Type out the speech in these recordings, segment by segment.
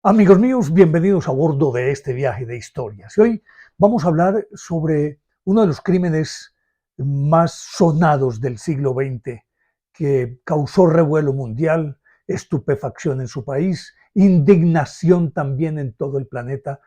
Amigos míos, bienvenidos a bordo de este viaje de historias. Y hoy vamos a hablar sobre uno de los crímenes más sonados del siglo XX, que causó revuelo mundial, estupefacción en su país, indignación también en todo el planeta,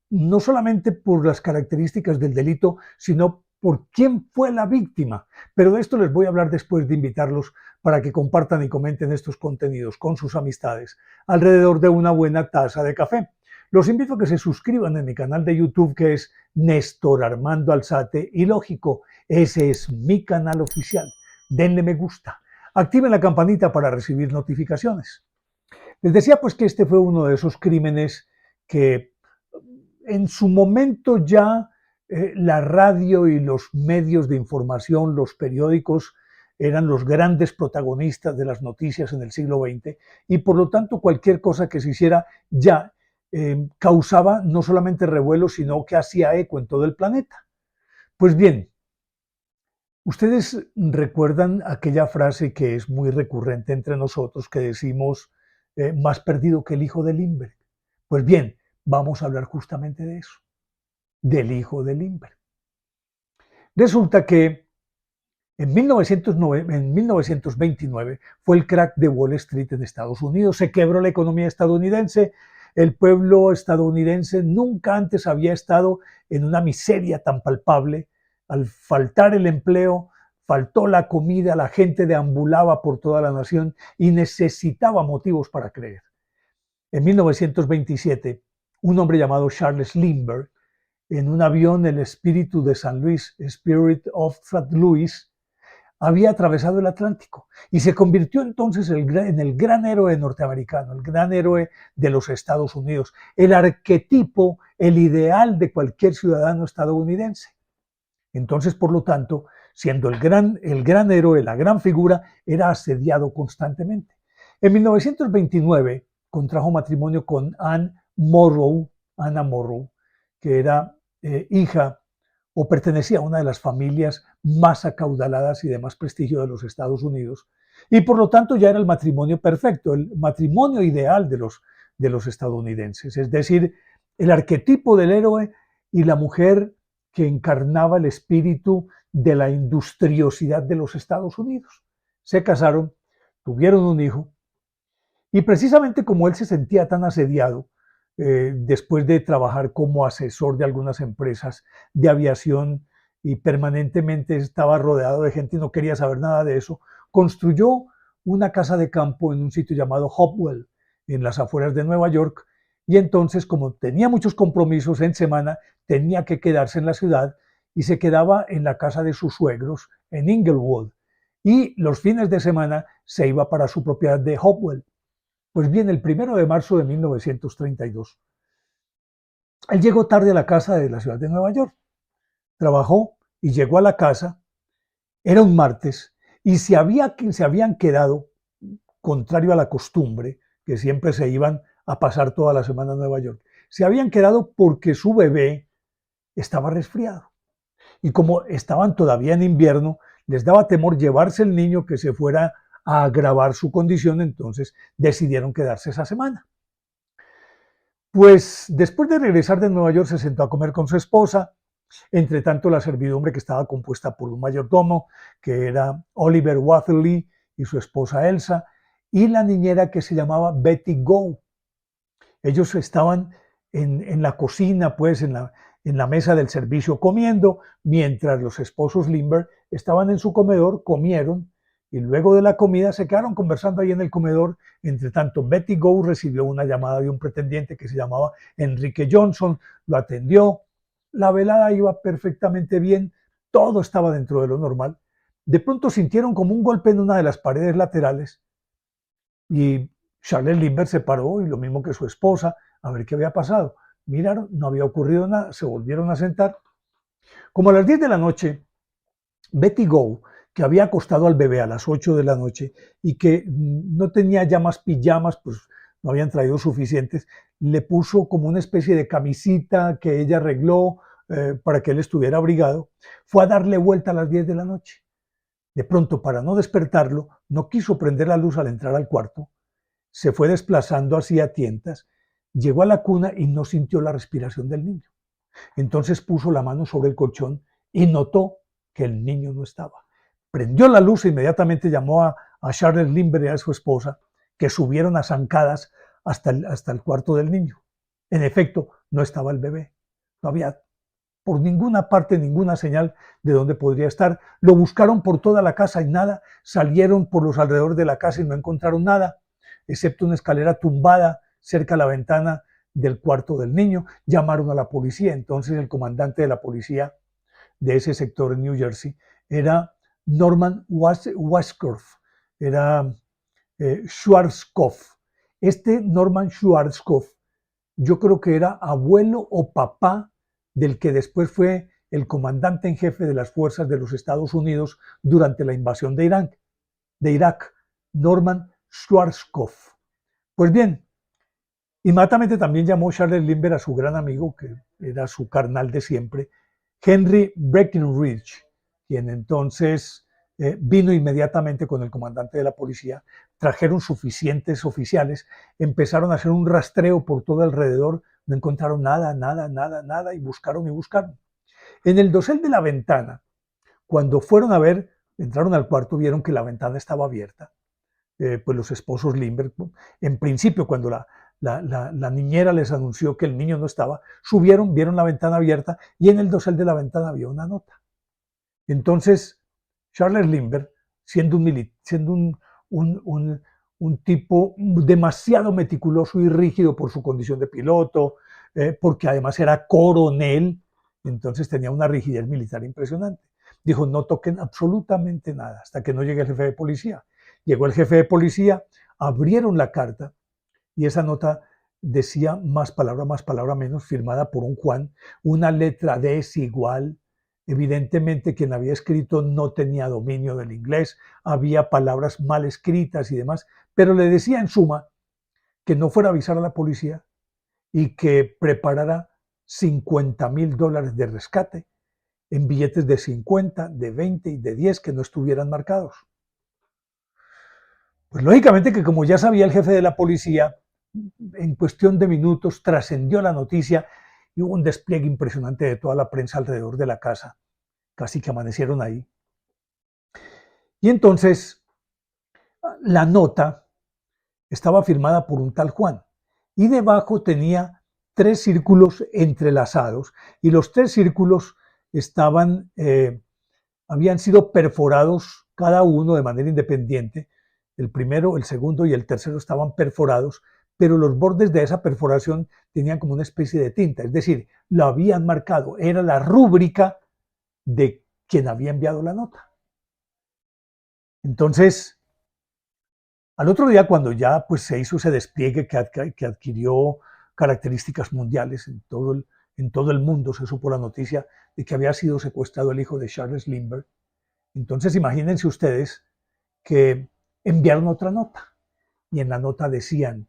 no solamente por las características del delito, sino por quién fue la víctima. Pero de esto les voy a hablar después de invitarlos para que compartan y comenten estos contenidos con sus amistades alrededor de una buena taza de café. Los invito a que se suscriban en mi canal de YouTube, que es Néstor Armando Alzate, y lógico, ese es mi canal oficial. Denle me gusta, activen la campanita para recibir notificaciones. Les decía pues que este fue uno de esos crímenes que en su momento ya la radio y los medios de información, los periódicos, eran los grandes protagonistas de las noticias en el siglo XX y por lo tanto cualquier cosa que se hiciera ya causaba no solamente revuelo, sino que hacía eco en todo el planeta. Pues bien, ustedes recuerdan aquella frase que es muy recurrente entre nosotros que decimos más perdido que el hijo de Lindbergh. Pues bien, vamos a hablar justamente de eso, del hijo de Lindbergh. Resulta que en 1929 fue el crack de Wall Street en Estados Unidos, se quebró la economía estadounidense, el pueblo estadounidense nunca antes había estado en una miseria tan palpable. Al faltar el empleo, faltó la comida, la gente deambulaba por toda la nación y necesitaba motivos para creer. En 1927, un hombre llamado Charles Lindbergh, en un avión, el Espíritu de San Luis, Spirit of St. Louis, había atravesado el Atlántico y se convirtió entonces en el gran héroe norteamericano, el gran héroe de los Estados Unidos, el arquetipo, el ideal de cualquier ciudadano estadounidense. Entonces, por lo tanto, siendo el gran héroe, la gran figura, era asediado constantemente. En 1929 contrajo matrimonio con Anna Morrow, que era hija o pertenecía a una de las familias más acaudaladas y de más prestigio de los Estados Unidos, y por lo tanto ya era el matrimonio perfecto, el matrimonio ideal de los estadounidenses, es decir, el arquetipo del héroe y la mujer que encarnaba el espíritu de la industriosidad de los Estados Unidos. Se casaron, tuvieron un hijo, y precisamente como él se sentía tan asediado, después de trabajar como asesor de algunas empresas de aviación y permanentemente estaba rodeado de gente y no quería saber nada de eso, construyó una casa de campo en un sitio llamado Hopewell, en las afueras de Nueva York, y entonces, como tenía muchos compromisos en semana, tenía que quedarse en la ciudad y se quedaba en la casa de sus suegros en Inglewood, y los fines de semana se iba para su propiedad de Hopewell. Pues bien, el 1 de marzo de 1932, él llegó tarde a la casa de la ciudad de Nueva York, trabajó y llegó a la casa, era un martes, y se habían quedado, contrario a la costumbre, que siempre se iban a pasar toda la semana a Nueva York, se habían quedado porque su bebé estaba resfriado. Y como estaban todavía en invierno, les daba temor llevarse el niño que se fuera a agravar su condición, entonces decidieron quedarse esa semana. Pues después de regresar de Nueva York se sentó a comer con su esposa. Entre tanto, la servidumbre, que estaba compuesta por un mayordomo, que era Oliver Watherly, y su esposa Elsa, y la niñera que se llamaba Betty Go. Ellos estaban en la cocina, pues en la mesa del servicio comiendo, mientras los esposos Lindbergh estaban en su comedor, comieron, y luego de la comida se quedaron conversando ahí en el comedor. Entre tanto, Betty Go recibió una llamada de un pretendiente que se llamaba Enrique Johnson, lo atendió, la velada iba perfectamente bien, todo estaba dentro de lo normal. De pronto sintieron como un golpe en una de las paredes laterales y Charles Lindbergh se paró, y lo mismo que su esposa, a ver qué había pasado. Miraron, no había ocurrido nada, se volvieron a sentar. Como a las 10 de la noche, Betty Go, que había acostado al bebé a las 8 de la noche y que no tenía ya más pijamas, pues no habían traído suficientes, le puso como una especie de camisita que ella arregló para que él estuviera abrigado, fue a darle vuelta a las 10 de la noche. De pronto, para no despertarlo, no quiso prender la luz al entrar al cuarto, se fue desplazando así a tientas, llegó a la cuna y no sintió la respiración del niño. Entonces puso la mano sobre el colchón y notó que el niño no estaba. Prendió la luz e inmediatamente llamó a Charles Lindbergh y a su esposa, que subieron a zancadas hasta el cuarto del niño. En efecto, no estaba el bebé. No había por ninguna parte ninguna señal de dónde podría estar. Lo buscaron por toda la casa y nada. Salieron por los alrededores de la casa y no encontraron nada, excepto una escalera tumbada cerca de la ventana del cuarto del niño. Llamaron a la policía. Entonces el comandante de la policía de ese sector en New Jersey era Norman Wadsworth, era Schwarzkopf. Este Norman Schwarzkopf, yo creo que era abuelo o papá del que después fue el comandante en jefe de las fuerzas de los Estados Unidos durante la invasión de Irak, Norman Schwarzkopf. Pues bien, inmediatamente también llamó Charles Lindbergh a su gran amigo, que era su carnal de siempre, Henry Breckinridge, quien entonces vino inmediatamente con el comandante de la policía. Trajeron suficientes oficiales, empezaron a hacer un rastreo por todo alrededor, no encontraron nada, y buscaron y buscaron. En el dosel de la ventana, cuando fueron a ver, entraron al cuarto, vieron que la ventana estaba abierta. Pues los esposos Lindbergh, en principio, cuando la niñera les anunció que el niño no estaba, subieron, vieron la ventana abierta y en el dosel de la ventana había una nota. Entonces, Charles Lindbergh, siendo un tipo demasiado meticuloso y rígido por su condición de piloto, porque además era coronel, entonces tenía una rigidez militar impresionante. Dijo, no toquen absolutamente nada hasta que no llegue el jefe de policía. Llegó el jefe de policía, abrieron la carta y esa nota decía más palabra menos, firmada por un Juan, una letra desigual. Evidentemente quien había escrito no tenía dominio del inglés, había palabras mal escritas y demás, pero le decía en suma que no fuera a avisar a la policía y que preparara $50,000 de rescate en billetes de 50, de 20 y de 10 que no estuvieran marcados. Pues lógicamente que como ya sabía el jefe de la policía, en cuestión de minutos trascendió la noticia y hubo un despliegue impresionante de toda la prensa alrededor de la casa. Casi que amanecieron ahí. Y entonces la nota estaba firmada por un tal Juan y debajo tenía 3 círculos entrelazados y los 3 círculos habían sido perforados cada uno de manera independiente. El primero, el segundo y el tercero estaban perforados, pero los bordes de esa perforación tenían como una especie de tinta, es decir, lo habían marcado, era la rúbrica de quien había enviado la nota. Entonces, al otro día, cuando ya pues, se hizo ese despliegue que adquirió características mundiales en todo el mundo, se supo la noticia de que había sido secuestrado el hijo de Charles Lindbergh. Entonces, imagínense ustedes que enviaron otra nota y en la nota decían,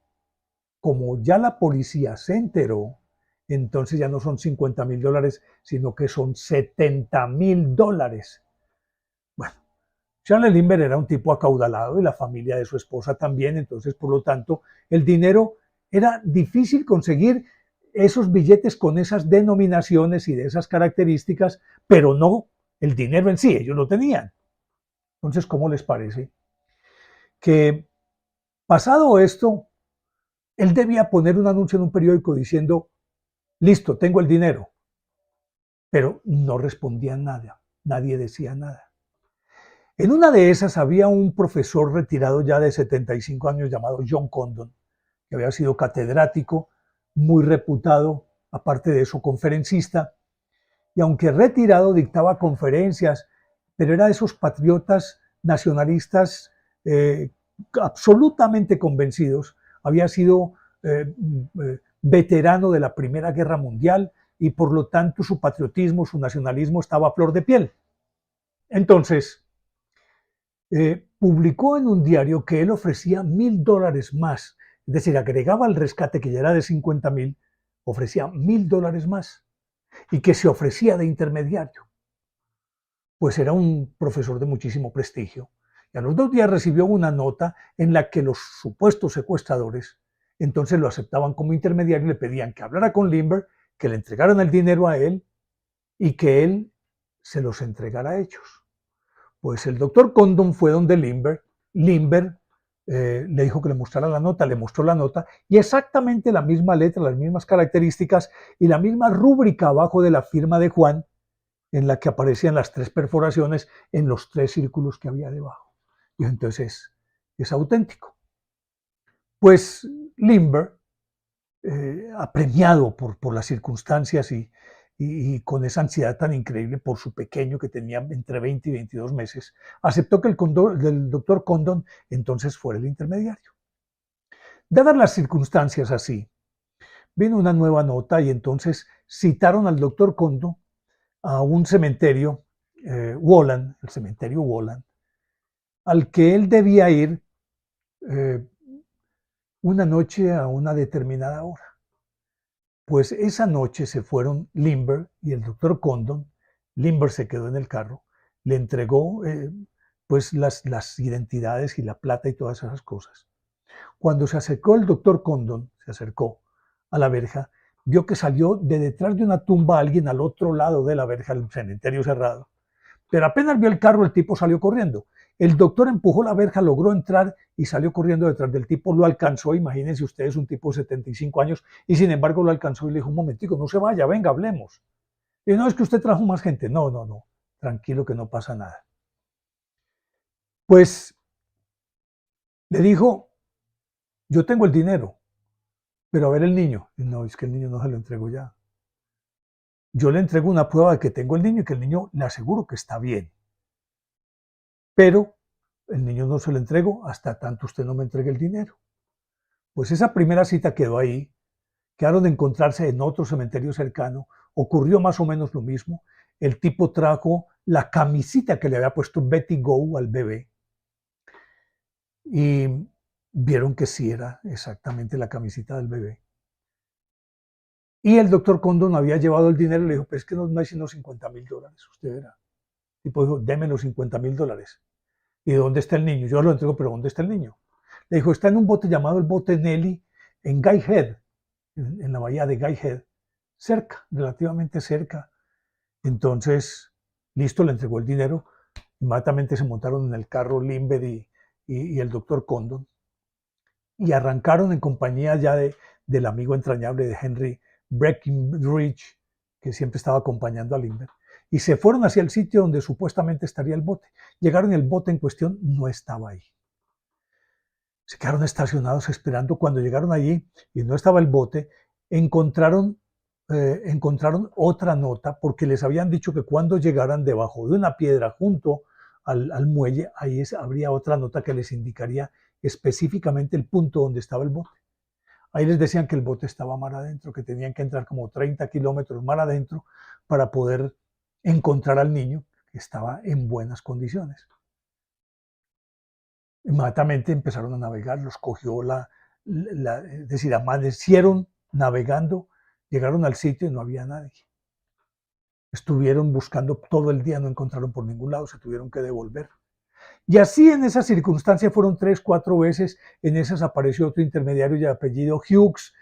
como ya la policía se enteró, entonces ya no son $50,000, sino que son $70,000. Bueno, Charles Lindbergh era un tipo acaudalado y la familia de su esposa también, entonces por lo tanto el dinero era difícil conseguir esos billetes con esas denominaciones y de esas características, pero no el dinero en sí, ellos lo tenían. Entonces, ¿cómo les parece? Que pasado esto, él debía poner un anuncio en un periódico diciendo, listo, tengo el dinero, pero no respondían nada, nadie decía nada. En una de esas había un profesor retirado ya de 75 años llamado John Condon, que había sido catedrático, muy reputado, aparte de eso conferencista, y aunque retirado dictaba conferencias, pero era de esos patriotas nacionalistas absolutamente convencidos. Había sido veterano de la Primera Guerra Mundial y por lo tanto su patriotismo, su nacionalismo estaba a flor de piel. Entonces, publicó en un diario que él ofrecía $1,000 más, es decir, agregaba al rescate que ya era de 50,000, ofrecía $1,000 más y que se ofrecía de intermediario. Pues era un profesor de muchísimo prestigio y a los 2 días recibió una nota en la que los supuestos secuestradores entonces lo aceptaban como intermediario y le pedían que hablara con Lindbergh, que le entregaran el dinero a él y que él se los entregara a ellos. Pues el doctor Condon fue donde Lindbergh le dijo que le mostrara la nota, le mostró la nota y exactamente la misma letra, las mismas características y la misma rúbrica abajo de la firma de Juan, en la que aparecían las 3 perforaciones en los 3 círculos que había debajo. Y entonces es auténtico. Pues Lindbergh, apremiado por las circunstancias y con esa ansiedad tan increíble por su pequeño que tenía entre 20 y 22 meses, aceptó que el doctor Condon entonces fuera el intermediario. Dadas las circunstancias así, vino una nueva nota y entonces citaron al doctor Condon a un cementerio, Wohlan, el cementerio Wohlan, al que él debía ir una noche a una determinada hora. Pues esa noche se fueron Lindbergh y el doctor Condon. Lindbergh se quedó en el carro, le entregó pues las identidades y la plata y todas esas cosas. Cuando se acercó el doctor Condon, se acercó a la verja, vio que salió de detrás de una tumba alguien al otro lado de la verja, el cementerio cerrado. Pero apenas vio el carro, el tipo salió corriendo. El doctor empujó la verja, logró entrar y salió corriendo detrás del tipo, lo alcanzó, imagínense ustedes, un tipo de 75 años, y sin embargo lo alcanzó y le dijo, un momentico, no se vaya, venga, hablemos. Y no, es que usted trajo más gente. No, no, no, tranquilo que no pasa nada. Pues le dijo, yo tengo el dinero, pero a ver el niño. Y no, es que el niño no se lo entrego ya. Yo le entrego una prueba de que tengo el niño y que el niño le aseguro que está bien. Pero el niño no se lo entrego hasta tanto usted no me entregue el dinero. Pues esa primera cita quedó ahí, quedaron de encontrarse en otro cementerio cercano, ocurrió más o menos lo mismo, el tipo trajo la camisita que le había puesto Betty Go al bebé y vieron que sí era exactamente la camisita del bebé. Y el doctor Condon había llevado el dinero y le dijo, pero es que no hay sino $50,000, usted verá. El tipo dijo, deme los $50,000. ¿Y dónde está el niño? Yo lo entrego, pero ¿dónde está el niño? Le dijo, está en un bote llamado el bote Nelly, en Guy Head, en la bahía de Guy Head, cerca, relativamente cerca. Entonces, listo, le entregó el dinero. Inmediatamente se montaron en el carro Lindbergh y el doctor Condon y arrancaron en compañía ya del amigo entrañable de Henry Breckinridge, que siempre estaba acompañando a Lindbergh. Y se fueron hacia el sitio donde supuestamente estaría el bote. Llegaron y el bote en cuestión no estaba ahí. Se quedaron estacionados esperando. Cuando llegaron allí y no estaba el bote, encontraron otra nota porque les habían dicho que cuando llegaran debajo de una piedra junto al muelle, ahí habría otra nota que les indicaría específicamente el punto donde estaba el bote. Ahí les decían que el bote estaba mar adentro, que tenían que entrar como 30 kilómetros mar adentro para poder encontrar al niño, que estaba en buenas condiciones. Inmediatamente empezaron a navegar, los cogió es decir, amanecieron navegando, llegaron al sitio y no había nadie. Estuvieron buscando todo el día, no encontraron por ningún lado, se tuvieron que devolver. Y así en esa circunstancia fueron 3, 4 veces, en esas apareció otro intermediario de apellido Hughes,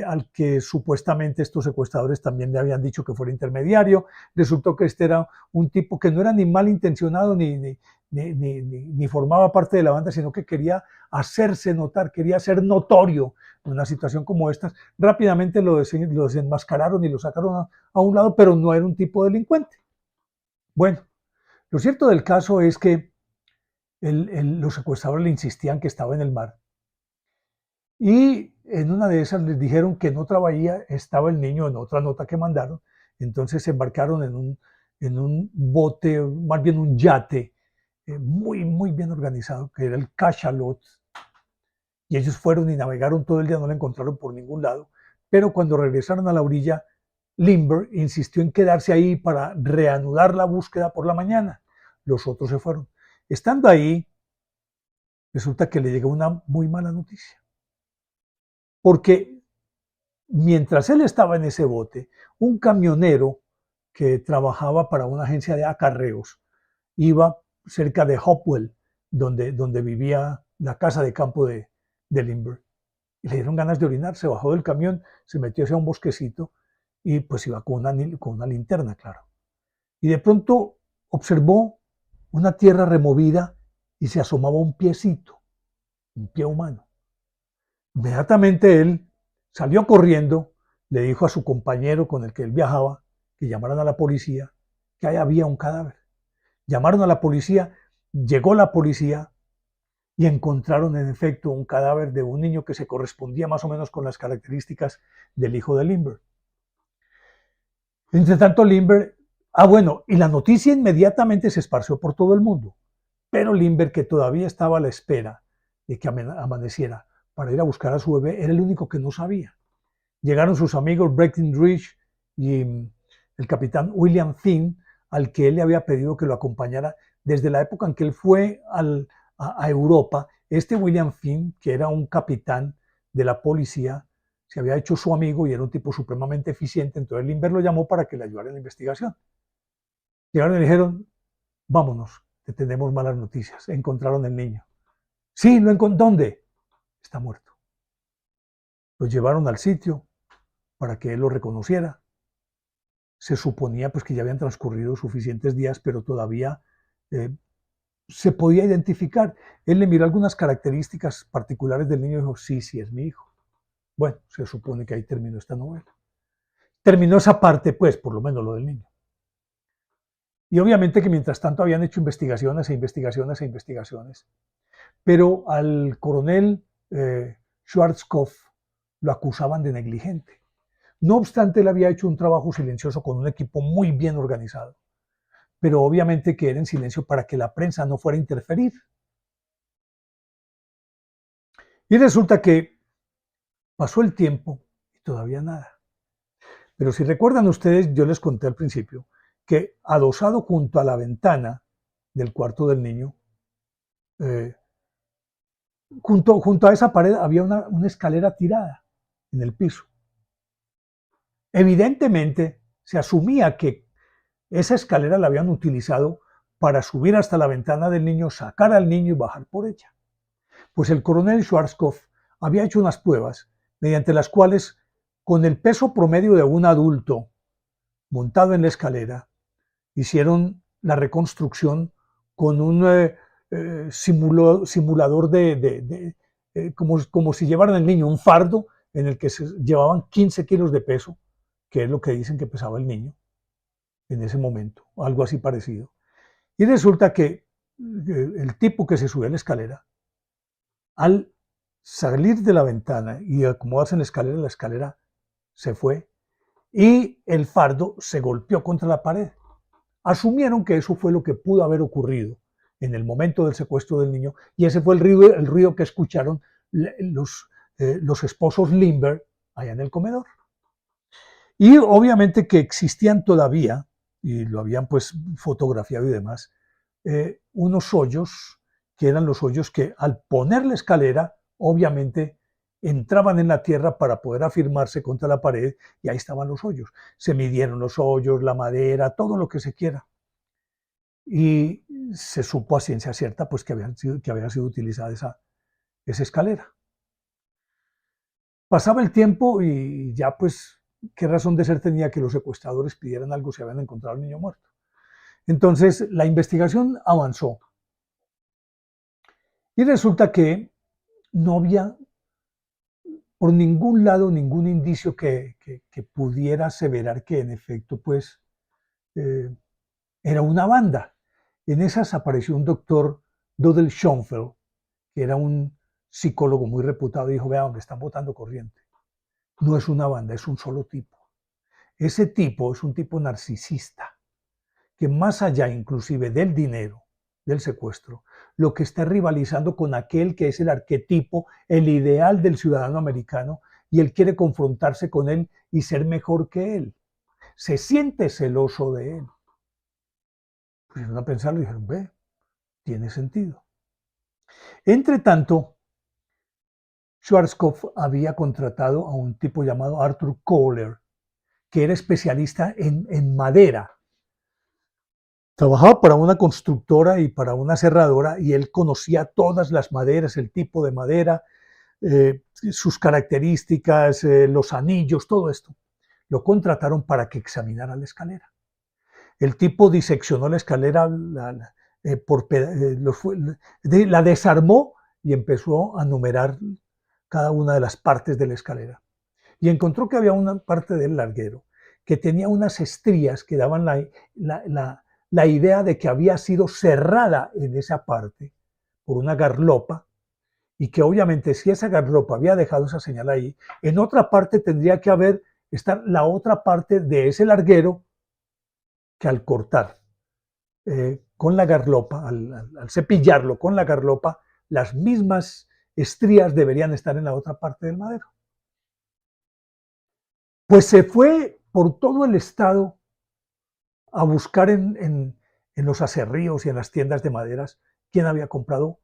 al que supuestamente estos secuestradores también le habían dicho que fuera intermediario. Resultó que este era un tipo que no era ni malintencionado ni formaba parte de la banda, sino que quería hacerse notar, quería ser notorio en una situación como esta. Rápidamente lo desenmascararon y lo sacaron a un lado, pero no era un tipo delincuente. Bueno, lo cierto del caso es que los secuestradores le insistían que estaba en el mar. Y en una de esas les dijeron que en otra bahía estaba el niño, en otra nota que mandaron. Entonces se embarcaron en un bote, más bien un yate, muy, muy bien organizado, que era el Cachalot. Y ellos fueron y navegaron todo el día, no lo encontraron por ningún lado. Pero cuando regresaron a la orilla, Lindbergh insistió en quedarse ahí para reanudar la búsqueda por la mañana. Los otros se fueron. Estando ahí, resulta que le llegó una muy mala noticia. Porque mientras él estaba en ese bote, un camionero que trabajaba para una agencia de acarreos iba cerca de Hopewell, donde vivía la casa de campo de Lindbergh. y le dieron ganas de orinar, se bajó del camión, se metió hacia un bosquecito y pues iba con una linterna, claro. Y de pronto observó una tierra removida y se asomaba un piecito, un pie humano. Inmediatamente él salió corriendo, le dijo a su compañero con el que él viajaba que llamaran a la policía, que ahí había un cadáver. Llamaron a la policía, llegó la policía y encontraron en efecto un cadáver de un niño que se correspondía más o menos con las características del hijo de Lindbergh. Entre tanto, Lindbergh, bueno, y la noticia inmediatamente se esparció por todo el mundo, pero Lindbergh, que todavía estaba a la espera de que amaneciera para ir a buscar a su bebé, era el único que no sabía. Llegaron sus amigos Breckinridge y el capitán William Finn, al que él le había pedido que lo acompañara desde la época en que él fue a Europa. Este William Finn, que era un capitán de la policía, se había hecho su amigo y era un tipo supremamente eficiente, entonces Lindbergh lo llamó para que le ayudara en la investigación. Llegaron y le dijeron, vámonos, que tenemos malas noticias, encontraron el niño. Sí, lo encontró. ¿Dónde? Está muerto. Lo llevaron al sitio para que él lo reconociera. Se suponía pues que ya habían transcurrido suficientes días, pero todavía se podía identificar. Él le miró algunas características particulares del niño y dijo, sí, sí, es mi hijo. Bueno, se supone que ahí terminó esta novela. Terminó esa parte, pues, por lo menos lo del niño. Y obviamente que mientras tanto habían hecho investigaciones e investigaciones e investigaciones. Pero al coronel Schwarzkopf lo acusaban de negligente. No obstante, él había hecho un trabajo silencioso con un equipo muy bien organizado, pero obviamente que era en silencio para que la prensa no fuera a interferir. Y resulta que pasó el tiempo y todavía nada. Pero si recuerdan ustedes, yo les conté al principio que adosado junto a la ventana del cuarto del niño, junto a esa pared había una escalera tirada en el piso. Evidentemente, se asumía que esa escalera la habían utilizado para subir hasta la ventana del niño, sacar al niño y bajar por ella. Pues el coronel Schwarzkopf había hecho unas pruebas mediante las cuales, con el peso promedio de un adulto montado en la escalera, hicieron la reconstrucción con un simulador como si llevaran al niño un fardo en el que se llevaban 15 kilos de peso, que es lo que dicen que pesaba el niño en ese momento, algo así parecido. Y resulta que el tipo que se subió a la escalera, al salir de la ventana y acomodarse en la escalera se fue y el fardo se golpeó contra la pared. Asumieron que eso fue lo que pudo haber ocurrido en el momento del secuestro del niño y ese fue el ruido que escucharon los esposos Lindbergh allá en el comedor. Y obviamente que existían todavía, y lo habían pues fotografiado y demás, unos hoyos que eran los hoyos que al poner la escalera, obviamente entraban en la tierra para poder afirmarse contra la pared y ahí estaban los hoyos. Se midieron los hoyos, la madera, todo lo que se quiera. Y se supo a ciencia cierta pues que había sido utilizada esa escalera. Pasaba el tiempo y ya pues, ¿qué razón de ser tenía que los secuestradores pidieran algo si habían encontrado al niño muerto? Entonces la investigación avanzó y resulta que no había por ningún lado ningún indicio que pudiera aseverar que en efecto pues era una banda. En esas apareció un doctor, Dudley Schoenfeld, que era un psicólogo muy reputado, y dijo, vea, me están botando corriente. No es una banda, es un solo tipo. Ese tipo es un tipo narcisista, que más allá inclusive del dinero, del secuestro, lo que está rivalizando con aquel que es el arquetipo, el ideal del ciudadano americano, y él quiere confrontarse con él y ser mejor que él. Se siente celoso de él. Pusieron a pensarlo y dijeron, ve, tiene sentido. Entre tanto, Schwarzkopf había contratado a un tipo llamado Arthur Kohler, que era especialista en madera. Trabajaba para una constructora y para una cerradora y él conocía todas las maderas, el tipo de madera, sus características, los anillos, todo esto. Lo contrataron para que examinara la escalera. El tipo diseccionó la escalera, la desarmó y empezó a numerar cada una de las partes de la escalera. Y encontró que había una parte del larguero que tenía unas estrías que daban la idea de que había sido cerrada en esa parte por una garlopa, y que obviamente si esa garlopa había dejado esa señal ahí, en otra parte tendría que estar la otra parte de ese larguero que al cortar con la garlopa, al cepillarlo con la garlopa, las mismas estrías deberían estar en la otra parte del madero. Pues se fue por todo el estado a buscar en los aserríos y en las tiendas de maderas quién había comprado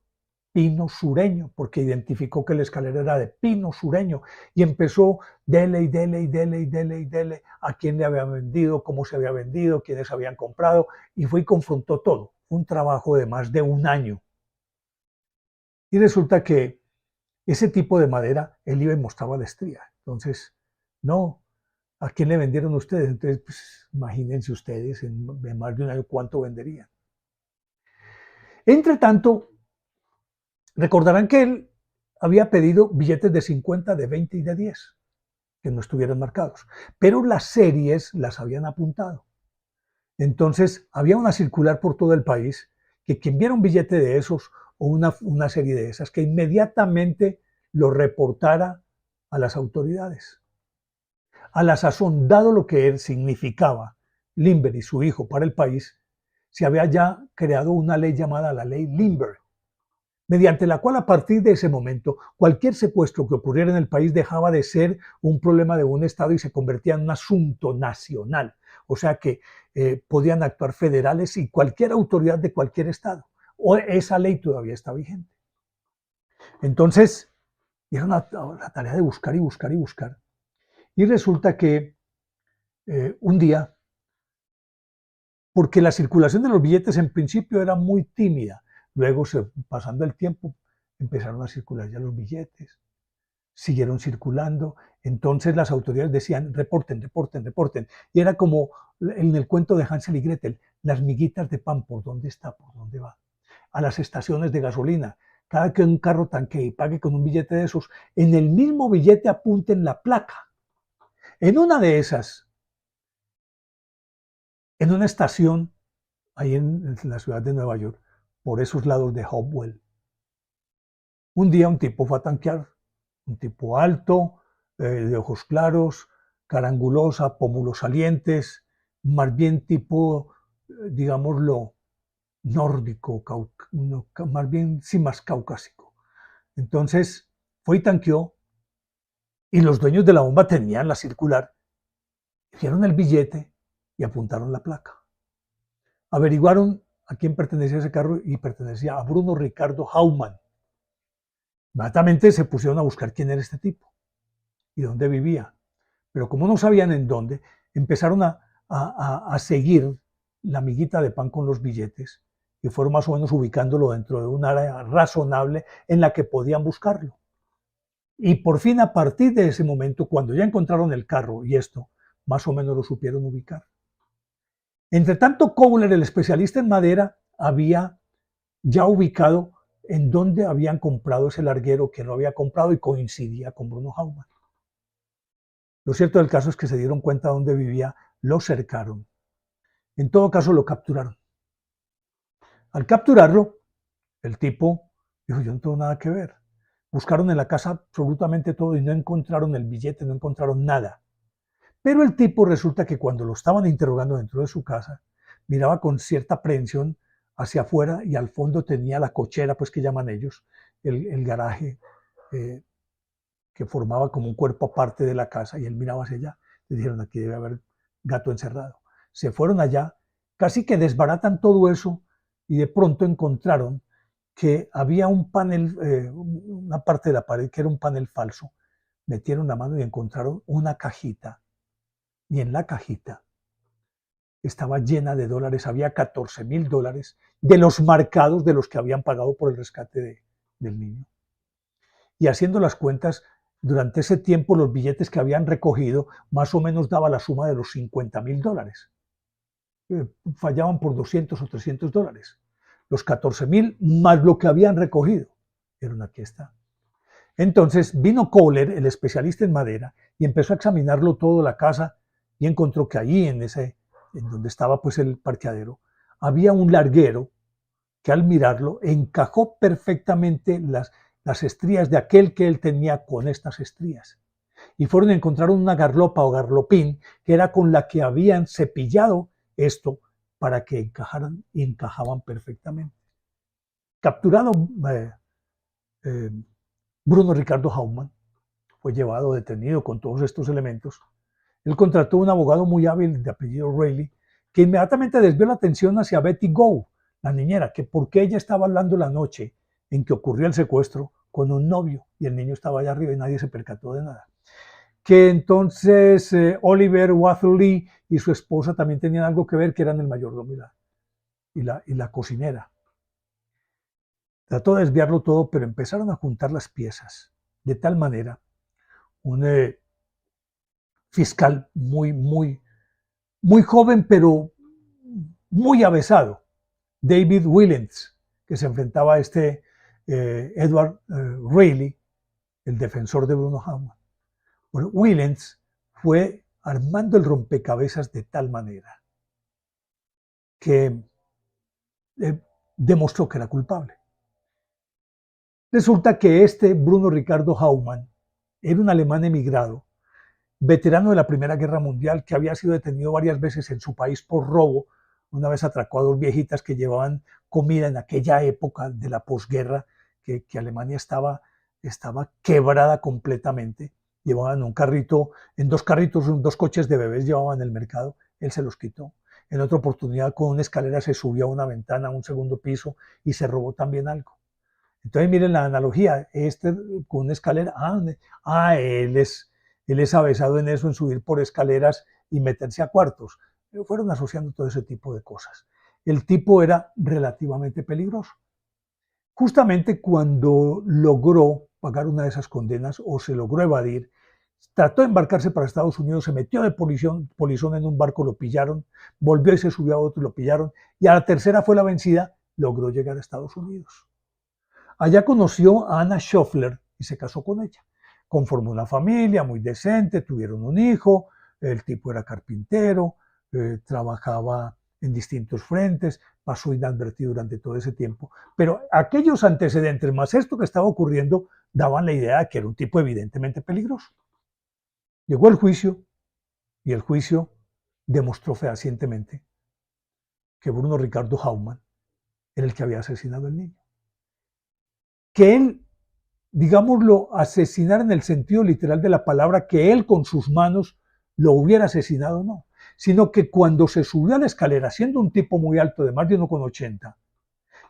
pino sureño, porque identificó que la escalera era de pino sureño, y empezó dele y dele y dele y dele y dele a quién le había vendido, cómo se había vendido, quiénes habían comprado, y fue y confrontó todo. Un trabajo de más de un año. Y resulta que ese tipo de madera, él iba y mostraba la estría. Entonces, no, ¿a quién le vendieron ustedes? Entonces, pues, imagínense ustedes, en más de un año, ¿cuánto venderían? Entre tanto, recordarán que él había pedido billetes de 50, de 20 y de 10, que no estuvieran marcados, pero las series las habían apuntado. Entonces, había una circular por todo el país que quien viera un billete de esos o una serie de esas, que inmediatamente lo reportara a las autoridades. A la sazón, dado lo que él significaba Lindbergh y su hijo para el país, se había ya creado una ley llamada la ley Lindbergh, mediante la cual a partir de ese momento cualquier secuestro que ocurriera en el país dejaba de ser un problema de un Estado y se convertía en un asunto nacional. O sea que podían actuar federales y cualquier autoridad de cualquier Estado. O esa ley todavía está vigente. Entonces, era la tarea de buscar y buscar y buscar. Y resulta que un día, porque la circulación de los billetes en principio era muy tímida, luego pasando el tiempo empezaron a circular ya los billetes, siguieron circulando, entonces las autoridades decían reporten, reporten, reporten, y era como en el cuento de Hansel y Gretel, las miguitas de pan, ¿por dónde está? ¿Por dónde va? A las estaciones de gasolina, cada que un carro tanquee y pague con un billete de esos, en el mismo billete apunten la placa. En una de esas, en una estación, ahí en la ciudad de Nueva York, por esos lados de Hopewell, un día un tipo fue a tanquear, un tipo alto, de ojos claros, cara angulosa, pómulos salientes, más bien tipo, digámoslo, nórdico, más bien sí más caucásico. Entonces fue y tanqueó, y los dueños de la bomba tenían la circular, vieron el billete y apuntaron la placa. Averiguaron a quién pertenecía ese carro y pertenecía a Bruno Ricardo Hauman. Inmediatamente se pusieron a buscar quién era este tipo y dónde vivía. Pero como no sabían en dónde, empezaron a seguir la miguita de pan con los billetes y fueron más o menos ubicándolo dentro de un área razonable en la que podían buscarlo. Y por fin, a partir de ese momento, cuando ya encontraron el carro y esto, más o menos lo supieron ubicar. Entre tanto, Kohler, el especialista en madera, había ya ubicado en dónde habían comprado ese larguero que no había comprado y coincidía con Bruno Hauman. Lo cierto del caso es que se dieron cuenta de dónde vivía, lo cercaron. En todo caso, lo capturaron. Al capturarlo, el tipo dijo, yo no tengo nada que ver. Buscaron en la casa absolutamente todo y no encontraron el billete, no encontraron nada. Pero el tipo resulta que cuando lo estaban interrogando dentro de su casa, miraba con cierta aprehensión hacia afuera y al fondo tenía la cochera, pues que llaman ellos, el garaje que formaba como un cuerpo aparte de la casa, y él miraba hacia allá. Le dijeron, aquí debe haber gato encerrado. Se fueron allá, casi que desbaratan todo eso y de pronto encontraron que había un panel, una parte de la pared que era un panel falso. Metieron la mano y encontraron una cajita, y en la cajita estaba llena de dólares, había $14,000 de los marcados de los que habían pagado por el rescate del niño. y haciendo las cuentas, durante ese tiempo los billetes que habían recogido más o menos daba la suma de los $50.000. Fallaban por 200 o $300. Los 14.000 más lo que habían recogido. Pero aquí está. Entonces vino Kohler, el especialista en madera, y empezó a examinarlo todo, la casa, y encontró que allí, en donde estaba pues el parqueadero, había un larguero que al mirarlo encajó perfectamente las estrías de aquel que él tenía con estas estrías. Y fueron a encontrar una garlopa o garlopín, que era con la que habían cepillado esto para que encajaran y encajaban perfectamente. Capturado Bruno Ricardo Haumann, fue llevado detenido con todos estos elementos. Él contrató un abogado muy hábil de apellido Reilly, que inmediatamente desvió la atención hacia Betty Gow, la niñera, que porque ella estaba hablando la noche en que ocurrió el secuestro con un novio y el niño estaba allá arriba y nadie se percató de nada. Que entonces Oliver Watherley y su esposa también tenían algo que ver, que eran el mayordomo y la cocinera. Trató de desviarlo todo, pero empezaron a juntar las piezas de tal manera, un fiscal muy joven, pero muy avesado, David Willens, que se enfrentaba a Edward Reilly, el defensor de Bruno Haumann. Bueno, Willens fue armando el rompecabezas de tal manera que demostró que era culpable. Resulta que Bruno Ricardo Haumann era un alemán emigrado, veterano de la Primera Guerra Mundial, que había sido detenido varias veces en su país por robo. Una vez atracó a dos viejitas que llevaban comida en aquella época de la posguerra, que Alemania estaba quebrada completamente. Llevaban un carrito, en dos carritos, dos coches de bebés llevaban el mercado, él se los quitó. En otra oportunidad con una escalera se subió a una ventana, a un segundo piso, y se robó también algo. Entonces miren la analogía, con una escalera, él es avesado en eso, en subir por escaleras y meterse a cuartos. Pero fueron asociando todo ese tipo de cosas. El tipo era relativamente peligroso. Justamente cuando logró pagar una de esas condenas o se logró evadir, trató de embarcarse para Estados Unidos, se metió de polizón en un barco, lo pillaron, volvió y se subió a otro, lo pillaron, y a la tercera fue la vencida, logró llegar a Estados Unidos. Allá conoció a Anna Schöffler y se casó con ella. Conformó una familia muy decente, tuvieron un hijo, el tipo era carpintero, trabajaba en distintos frentes, pasó inadvertido durante todo ese tiempo, pero aquellos antecedentes más esto que estaba ocurriendo daban la idea de que era un tipo evidentemente peligroso. Llegó el juicio y el juicio demostró fehacientemente que Bruno Ricardo Haumann era el que había asesinado al niño. Que él, digámoslo, asesinara en el sentido literal de la palabra, que él con sus manos lo hubiera asesinado, no, sino que cuando se subió a la escalera, siendo un tipo muy alto, de más de 1,80,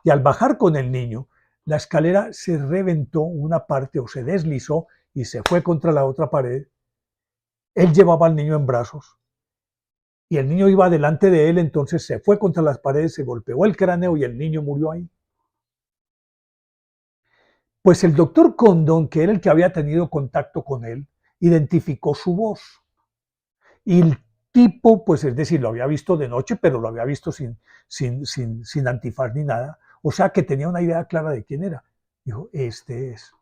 y al bajar con el niño, la escalera se reventó una parte o se deslizó y se fue contra la otra pared. Él llevaba al niño en brazos y el niño iba delante de él, entonces se fue contra las paredes, se golpeó el cráneo y el niño murió ahí. Pues el doctor Condon, que era el que había tenido contacto con él, identificó su voz. Y el tipo, pues es decir, lo había visto de noche, pero lo había visto sin antifaz ni nada. O sea que tenía una idea clara de quién era. Dijo, este es.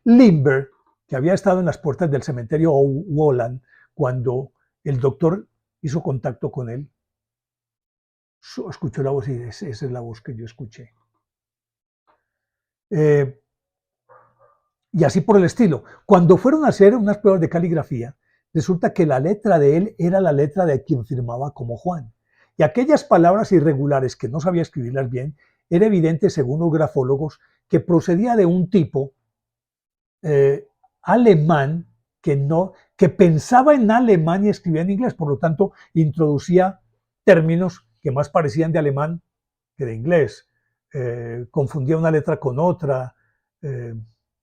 Lindbergh, que había estado en las puertas del cementerio Wohlan cuando el doctor hizo contacto con él, escuchó la voz y esa es la voz que yo escuché. Y así por el estilo. Cuando fueron a hacer unas pruebas de caligrafía, resulta que la letra de él era la letra de quien firmaba como Juan. Y aquellas palabras irregulares que no sabía escribirlas bien, era evidente, según los grafólogos, que procedía de un tipo alemán que pensaba en alemán y escribía en inglés, por lo tanto introducía términos que más parecían de alemán que de inglés, confundía una letra con otra,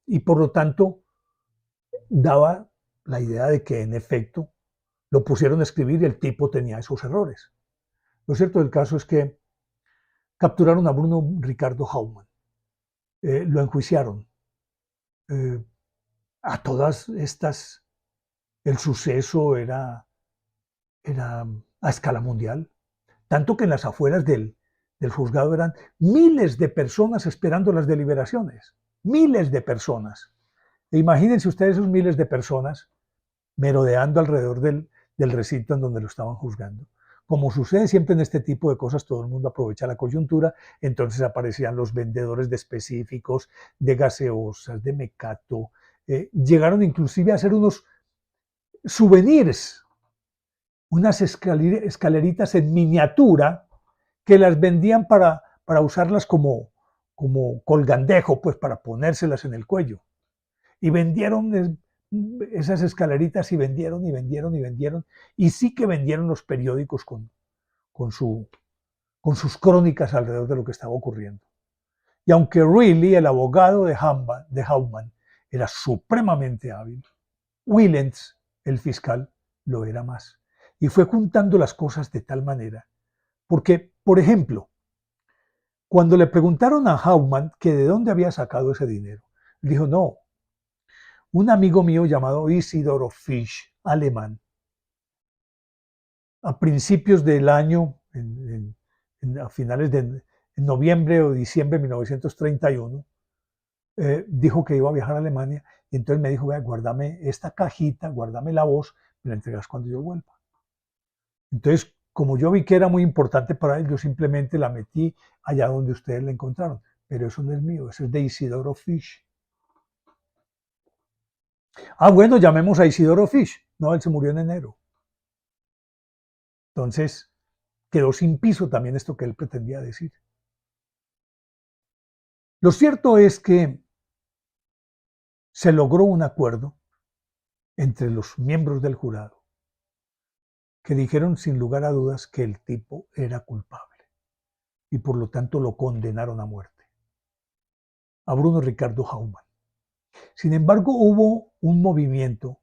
y por lo tanto daba la idea de que en efecto lo pusieron a escribir y el tipo tenía esos errores. Lo cierto del caso es que capturaron a Bruno Ricardo Haumann, lo enjuiciaron eh, a todas estas el suceso era a escala mundial, tanto que en las afueras del juzgado eran miles de personas esperando las deliberaciones, miles de personas. E imagínense ustedes esos miles de personas merodeando alrededor del recinto en donde lo estaban juzgando. Como sucede siempre en este tipo de cosas, todo el mundo aprovecha la coyuntura, entonces aparecían los vendedores de específicos, de gaseosas, de mecato, llegaron inclusive a hacer unos souvenirs, unas escaleritas en miniatura que las vendían para usarlas como colgandejo, pues para ponérselas en el cuello. Y vendieron esas escaleritas y vendieron y vendieron y vendieron. Y sí que vendieron los periódicos con, su, con sus crónicas alrededor de lo que estaba ocurriendo. Y aunque Reilly, el abogado de Hauptmann, era supremamente hábil, Willens, el fiscal, lo era más. Y fue juntando las cosas de tal manera. Porque, por ejemplo, cuando le preguntaron a Hauptmann que de dónde había sacado ese dinero, dijo, no, un amigo mío llamado Isidoro Fisch, alemán, a principios del año, a finales de noviembre o diciembre de 1931, dijo que iba a viajar a Alemania y entonces me dijo, vea, guárdame esta cajita, guárdame la voz, me la entregas cuando yo vuelva. Entonces, como yo vi que era muy importante para él, yo simplemente la metí allá donde ustedes la encontraron. Pero eso no es mío, eso es de Isidoro Fisch. Ah, bueno, llamemos a Isidoro Fisch. No, él se murió en enero. Entonces, quedó sin piso también esto que él pretendía decir. Lo cierto es que se logró un acuerdo entre los miembros del jurado que dijeron sin lugar a dudas que el tipo era culpable y por lo tanto lo condenaron a muerte, a Bruno Ricardo Hauptmann. Sin embargo, hubo un movimiento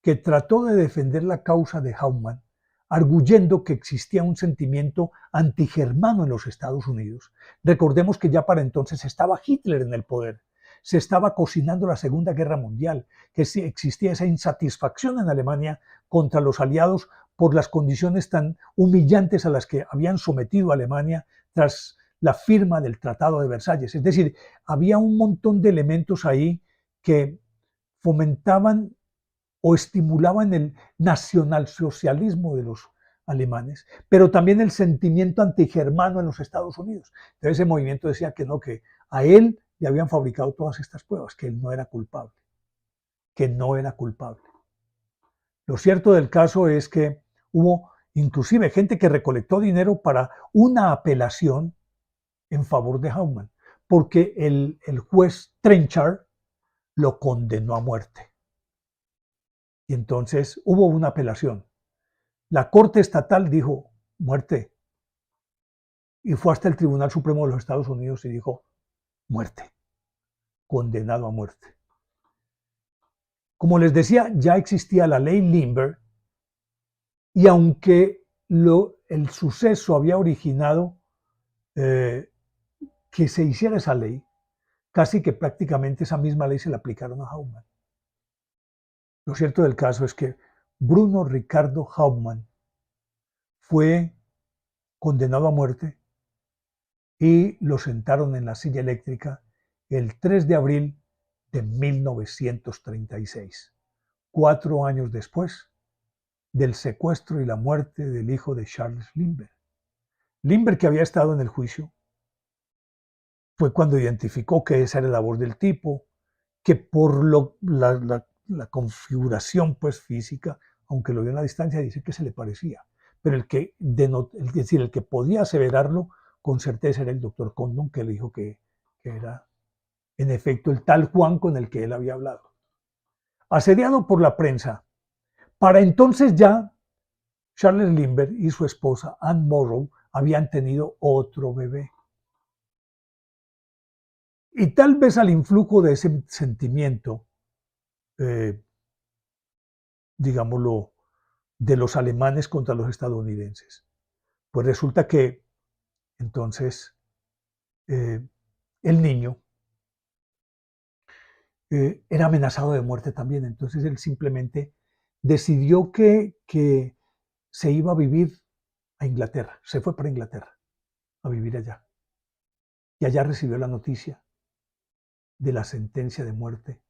que trató de defender la causa de Hauptmann, arguyendo que existía un sentimiento antigermano en los Estados Unidos. Recordemos que ya para entonces estaba Hitler en el poder, se estaba cocinando la Segunda Guerra Mundial, que existía esa insatisfacción en Alemania contra los aliados por las condiciones tan humillantes a las que habían sometido a Alemania tras la firma del Tratado de Versalles. Es decir, había un montón de elementos ahí que fomentaban o estimulaban el nacionalsocialismo de los alemanes, pero también el sentimiento antigermano en los Estados Unidos. Entonces ese movimiento decía que no, que a él le habían fabricado todas estas pruebas, que él no era culpable, que no era culpable. Lo cierto del caso es que hubo inclusive gente que recolectó dinero para una apelación en favor de Hauptmann, porque el juez Trenchard lo condenó a muerte. Y entonces hubo una apelación. La Corte Estatal dijo muerte y fue hasta el Tribunal Supremo de los Estados Unidos y dijo muerte, condenado a muerte. Como les decía, ya existía la ley Lindbergh y aunque el suceso había originado que se hiciera esa ley, casi que prácticamente esa misma ley se la aplicaron a Hauptmann. Lo cierto del caso es que Bruno Ricardo Hauptmann fue condenado a muerte y lo sentaron en la silla eléctrica el 3 de abril de 1936, 4 años después del secuestro y la muerte del hijo de Charles Lindbergh. Lindbergh, que había estado en el juicio, fue cuando identificó que esa era la voz del tipo, que por la configuración pues, física, aunque lo vio en la distancia, dice que se le parecía. Pero el que podía aseverarlo con certeza era el doctor Condon, que le dijo que era en efecto el tal Juan con el que él había hablado. Asediado por la prensa, para entonces ya Charles Lindbergh y su esposa Anne Morrow habían tenido otro bebé. Y tal vez al influjo de ese sentimiento, digámoslo, de los alemanes contra los estadounidenses, pues resulta que entonces el niño era amenazado de muerte también. Entonces él simplemente decidió que se iba a vivir a Inglaterra, se fue para Inglaterra a vivir allá. Y allá recibió la noticia de la sentencia de muerte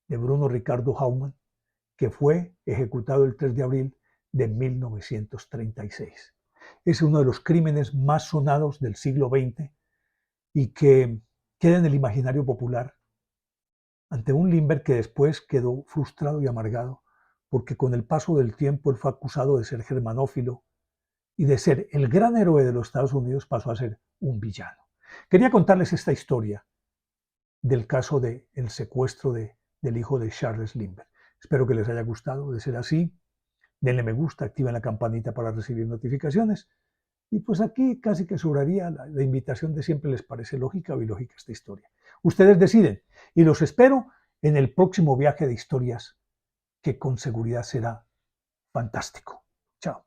de Bruno Ricardo Hauman, que fue ejecutado el 3 de abril de 1936. Es uno de los crímenes más sonados del siglo XX y que queda en el imaginario popular ante un Lindbergh que después quedó frustrado y amargado porque con el paso del tiempo él fue acusado de ser germanófilo y de ser el gran héroe de los Estados Unidos pasó a ser un villano. Quería contarles esta historia del caso del secuestro del hijo de Charles Lindbergh. Espero que les haya gustado. De ser así, denle me gusta, activen la campanita para recibir notificaciones. Y pues aquí casi que sobraría la invitación de siempre. ¿Les parece lógica o ilógica esta historia? Ustedes deciden y los espero en el próximo viaje de historias que con seguridad será fantástico. Chao.